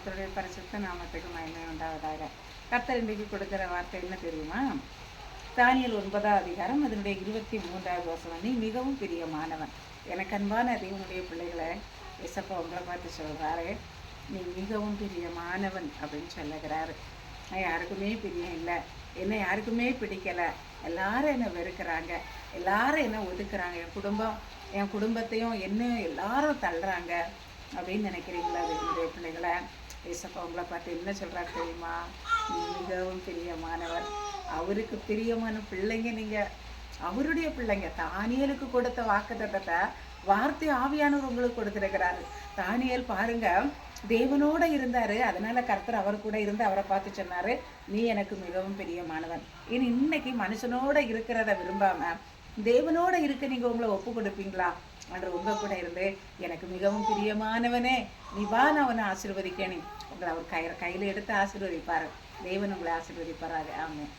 கர்த்தருடைய பரிசுத்த நாமத்துக்கு மகிமை உண்டாவதாக. கர்த்தர் இன்றைக்கு கொடுக்கிற வார்த்தை என்ன தெரியுமா? தானியேல் 9ஆம் அதிகாரம் அதனுடைய 23வது வசனம். நீ மிகவும் பிரியமானவன். எனக்கு அன்பான தேவனுடைய பிள்ளைகளை இயேசப்பா உங்களை பார்த்து சொல்கிறாரு, நீ மிகவும் பிரியமானவன் அப்படின்னு சொல்லுகிறாரு. நான் யாருக்குமே பிரியம் இல்லை, என்னை யாருக்குமே பிடிக்கலை, எல்லாரும் என்னை வெறுக்கிறாங்க, எல்லாரும் என்னை ஒதுக்குறாங்க, என் குடும்பத்தையும் என்ன எல்லாரும் தள்ளுறாங்க அப்படின்னு நினைக்கிறீங்களா? என்னுடைய பிள்ளைகளை ஏசப்பா உங்களை பார்த்து என்ன சொல்கிறாரு தெரியுமா? நீ மிகவும் பிரியமானவர். அவருக்கு பிரியமான பிள்ளைங்க நீங்கள், அவருடைய பிள்ளைங்க. தானியேலுக்கு கொடுத்த வாக்குத்தத்தத்தை வார்த்தை ஆவியானவர் உங்களுக்கு கொடுத்துருக்கிறாரு. தானியேல் பாருங்க, தேவனோட இருந்தாரு, அதனால கர்த்தர் அவர் கூட இருந்து அவரை பார்த்து சொன்னாரு, நீ எனக்கு மிகவும் பிரியமானவன். இன்னைக்கு மனுஷனோட இருக்கிறத விரும்பாம தேவனோட இருக்க நீங்க உங்களை ஒப்பு கொடுப்பீங்களா? அன்று உங்க கூட இருந்து எனக்கு மிகவும் பிரியமானவனே நீ வா, நான் உன்னை ஆசீர்வதிக்கேன். உங்களை அவர் கையில எடுத்து ஆசீர்வதிப்பாரு. தேவன் உங்களை ஆசீர்வதிப்பாரு. ஆமென்.